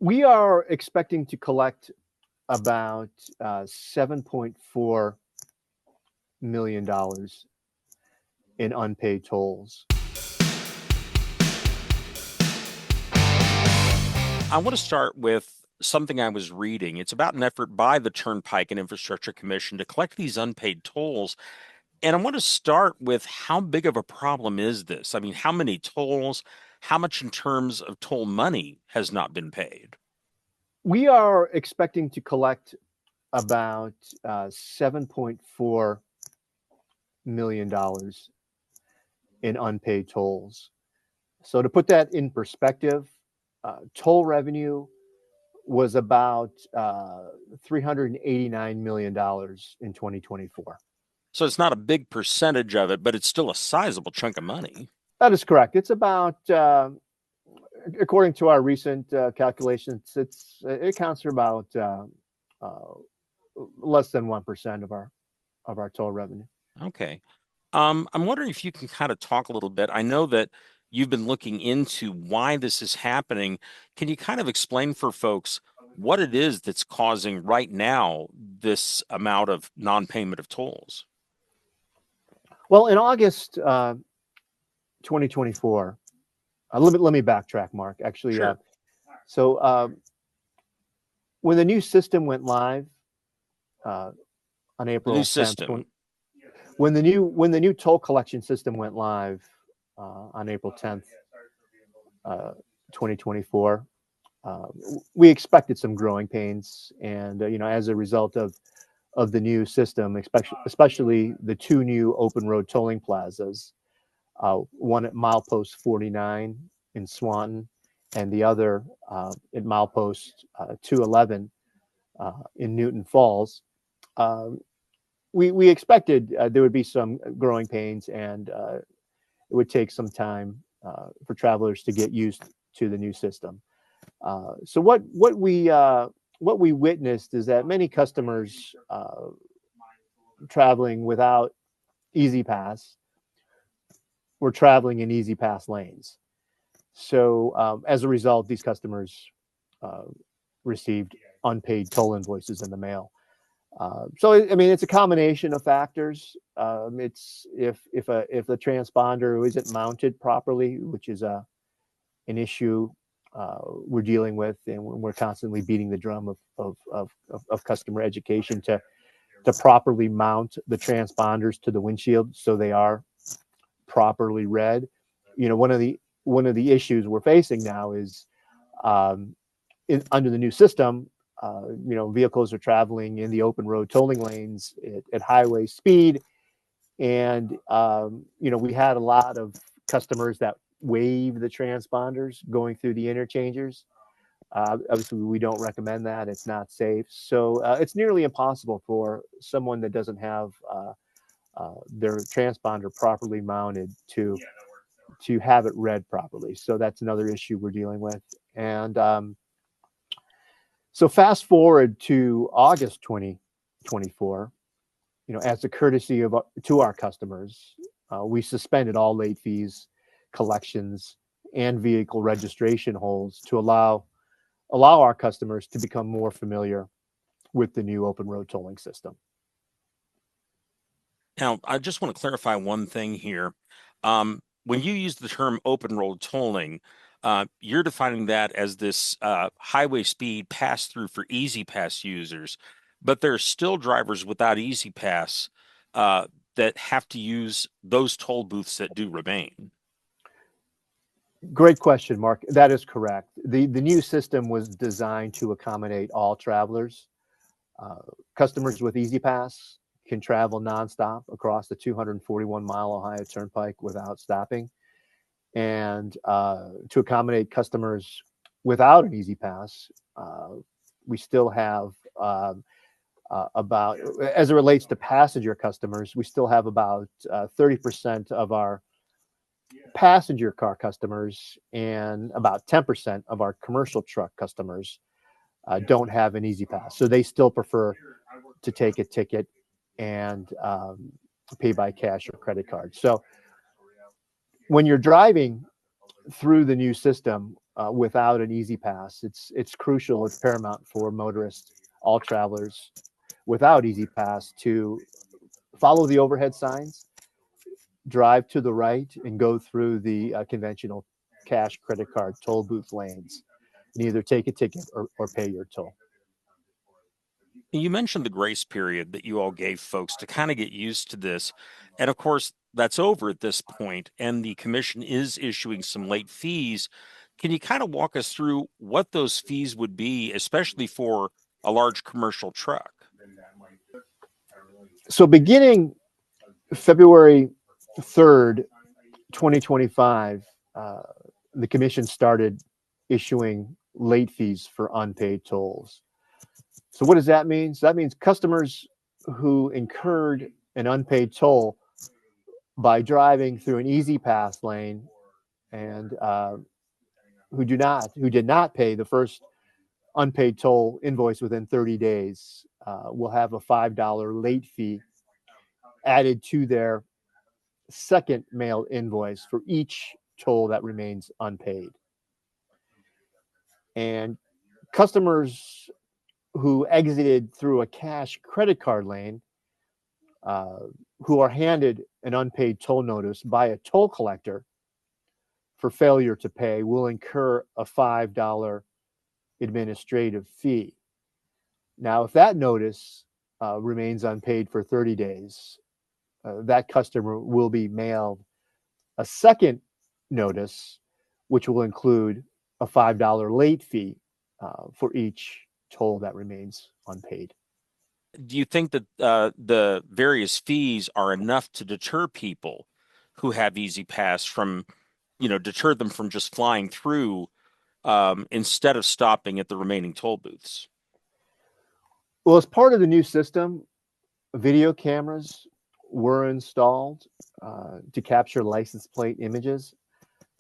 We are expecting to collect about $7.4 million in unpaid tolls. I want to start with something I was reading. It's about an effort by the Turnpike and Infrastructure Commission to collect these unpaid tolls. And I want to start with how big of a problem is this? I mean, how many tolls, how much in terms of toll money has not been paid? We are expecting to collect about $7.4 million in unpaid tolls. So to put that in perspective, toll revenue was about $389 million in 2024. So it's not a big percentage of it, but it's still a sizable chunk of money. That is correct. It's about, according to our recent calculations, it accounts for about less than 1% of our toll revenue. Okay. I'm wondering if you can kind of talk a little bit. I know that you've been looking into why this is happening. Can you kind of explain for folks what it is that's causing right now this amount of non-payment of tolls? Well, in August 2024, let me backtrack, Mark. Actually, Sure. When the new system went live on April 10th, when the new toll collection system went live on April 10th, 2024, we expected some growing pains, and as a result of the new system, especially the two new open road tolling plazas, one at milepost 49 in Swanton, and the other at milepost 211 in Newton Falls. We expected there would be some growing pains, and it would take some time for travelers to get used to the new system. So what we witnessed is that many customers traveling without E-ZPass were traveling in E-ZPass lanes. So as a result, these customers received unpaid toll invoices in the mail. So I mean, it's a combination of factors. It's if the transponder isn't mounted properly, which is an issue we're dealing with, and we're constantly beating the drum of customer education to properly mount the transponders to the windshield so they are properly read. One of the issues we're facing now is under the new system, vehicles are traveling in the open road tolling lanes at highway speed, and we had a lot of customers that wave the transponders going through the interchangers. Obviously, we don't recommend that. It's not safe. So it's nearly impossible for someone that doesn't have their transponder properly mounted to have it read properly. So that's another issue we're dealing with. And so fast forward to August 2024, as a courtesy to our customers, we suspended all late fees, collections, and vehicle registration holds to allow our customers to become more familiar with the new open road tolling system. Now, I just want to clarify one thing here. When you use the term open road tolling, you're defining that as this highway speed pass through for E-ZPass users, but there are still drivers without E-ZPass that have to use those toll booths that do remain. Great question, Mark. That is correct. The new system was designed to accommodate all travelers. Customers with E-ZPass can travel nonstop across the 241-mile Ohio Turnpike without stopping. And to accommodate customers without an E-ZPass, we still have about, as it relates to passenger customers, we still have about 30% of our passenger car customers and about 10% of our commercial truck customers don't have an E-ZPass. So they still prefer to take a ticket and pay by cash or credit card. So when you're driving through the new system, without an E-ZPass. It's crucial. It's paramount for motorists, all travelers without E-ZPass, to follow the overhead signs, drive to the right, and go through the conventional cash, credit card, toll booth lanes, and either take a ticket or pay your toll. You mentioned the grace period that you all gave folks to kind of get used to this. And of course, that's over at this point, and the commission is issuing some late fees. Can you kind of walk us through what those fees would be, especially for a large commercial truck? So beginning February 3rd, 2025, the commission started issuing late fees for unpaid tolls. So what does that mean? So that means customers who incurred an unpaid toll by driving through an E-ZPass lane and who did not pay the first unpaid toll invoice within 30 days will have a $5 late fee added to their second mailed invoice for each toll that remains unpaid. And customers who exited through a cash credit card lane, who are handed an unpaid toll notice by a toll collector for failure to pay, will incur a $5 administrative fee. Now, if that notice remains unpaid for 30 days, that customer will be mailed a second notice, which will include a $5 late fee for each toll that remains unpaid. Do you think that the various fees are enough to deter people who have E-ZPass from, deter them from just flying through instead of stopping at the remaining toll booths? Well, as part of the new system, video cameras were installed to capture license plate images.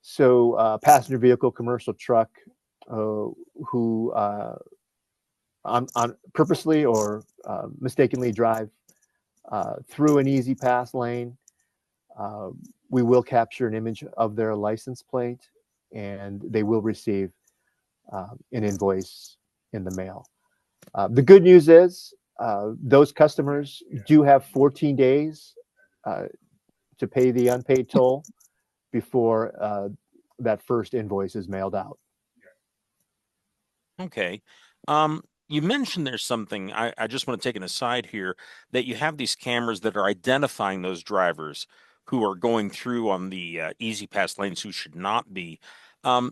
So passenger vehicle, commercial truck who on purposely or mistakenly drive through an E-ZPass lane, we will capture an image of their license plate, and they will receive an invoice in the mail. The good news is those customers do have 14 days to pay the unpaid toll before that first invoice is mailed out. Okay. You mentioned there's something, I just want to take an aside here, that you have these cameras that are identifying those drivers who are going through on the E-ZPass lanes who should not be.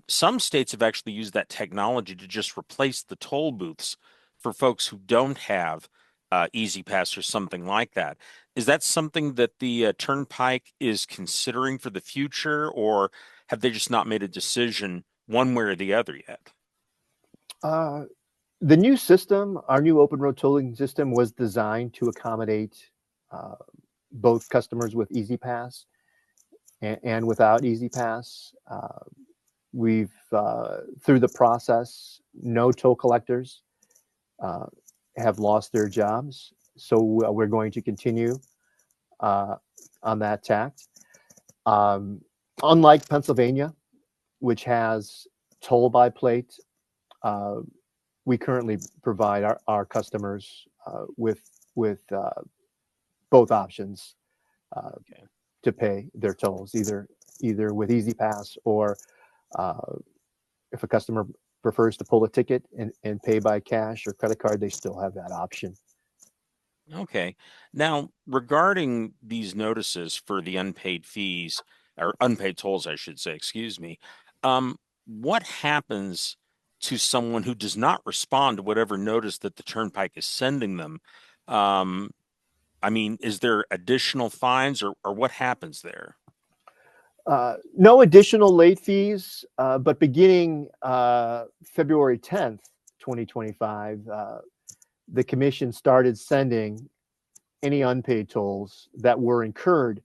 Some states have actually used that technology to just replace the toll booths for folks who don't have E-ZPass or something like that. Is that something that the Turnpike is considering for the future, or have they just not made a decision one way or the other yet? The new system, our new open road tolling system, was designed to accommodate both customers with E-ZPass and without E-ZPass. We've, through the process, no toll collectors have lost their jobs. So we're going to continue on that tact. Unlike Pennsylvania, which has toll by plate, we currently provide our customers with both options to pay their tolls, either with E-ZPass, or if a customer prefers to pull a ticket and pay by cash or credit card, they still have that option. Okay. Now, regarding these notices for the unpaid fees, or unpaid tolls, I should say, excuse me, what happens to someone who does not respond to whatever notice that the Turnpike is sending them? I mean, is there additional fines, or what happens there? No additional late fees, but beginning February 10th, 2025, the commission started sending any unpaid tolls that were incurred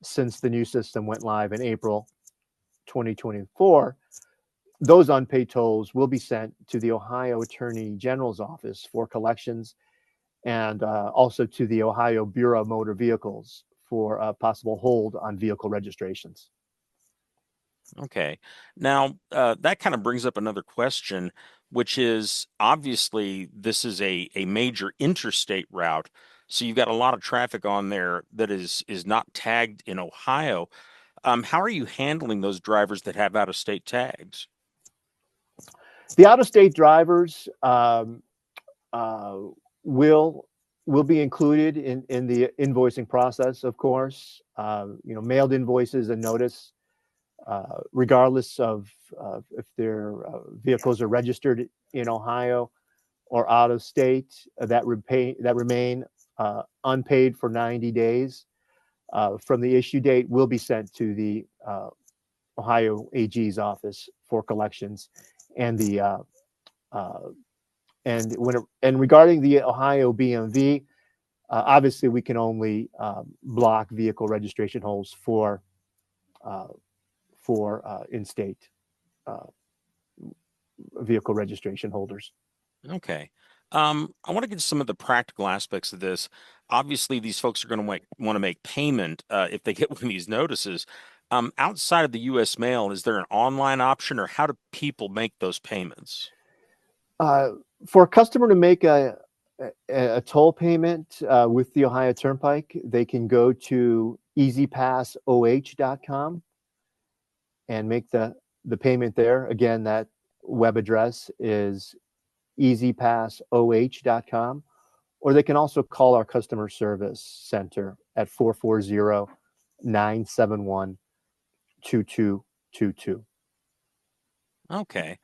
since the new system went live in April 2024. Those unpaid tolls will be sent to the Ohio Attorney General's office for collections, and also to the Ohio Bureau of Motor Vehicles for a possible hold on vehicle registrations. Okay. Now, that kind of brings up another question, which is obviously this is a major interstate route. So you've got a lot of traffic on there that is not tagged in Ohio. How are you handling those drivers that have out-of-state tags? The out-of-state drivers uh, will will be included in the invoicing process, of course. Mailed invoices and notice, regardless of if their vehicles are registered in Ohio or out of state, that remain unpaid for 90 days from the issue date will be sent to the Ohio AG's office for collections, and the uh, and regarding the Ohio BMV, obviously we can only block vehicle registration holds uh, for in-state uh, vehicle registration holders. Okay. I want to get to some of the practical aspects of this. Obviously, these folks are going to want to make payment if they get one of these notices. Outside of the U.S. mail, is there an online option, or how do people make those payments? Uh, for a customer to make a toll payment with the Ohio Turnpike, they can go to E-ZPass.oh.com and make the payment there. Again, that web address is E-ZPass.oh.com, or they can also call our customer service center at 440-971-2222. Okay.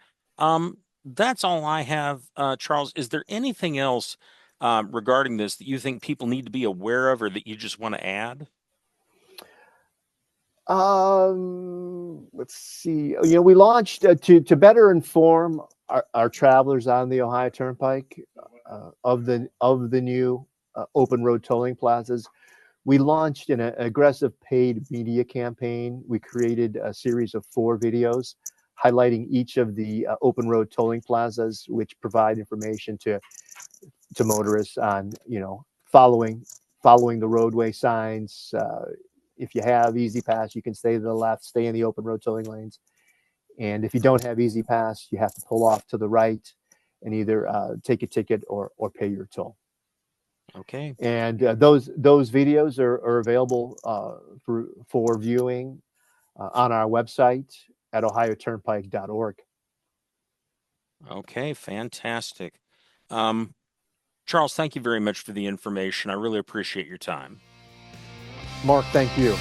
That's all I have, Charles. Is there anything else regarding this that you think people need to be aware of, or that you just want to add? Let's see. We launched to better inform our travelers on the Ohio Turnpike of the new open road tolling plazas. We launched an aggressive paid media campaign. We created a series of 4 videos highlighting each of the open road tolling plazas, which provide information to motorists on following the roadway signs. If you have E-ZPass, you can stay to the left, stay in the open road tolling lanes. And if you don't have E-ZPass, you have to pull off to the right and either take a ticket or pay your toll. Okay. And those videos are available for viewing on our website at ohioturnpike.org. Okay, fantastic. Um, Charles, thank you very much for the information. I really appreciate your time. Mark, thank you.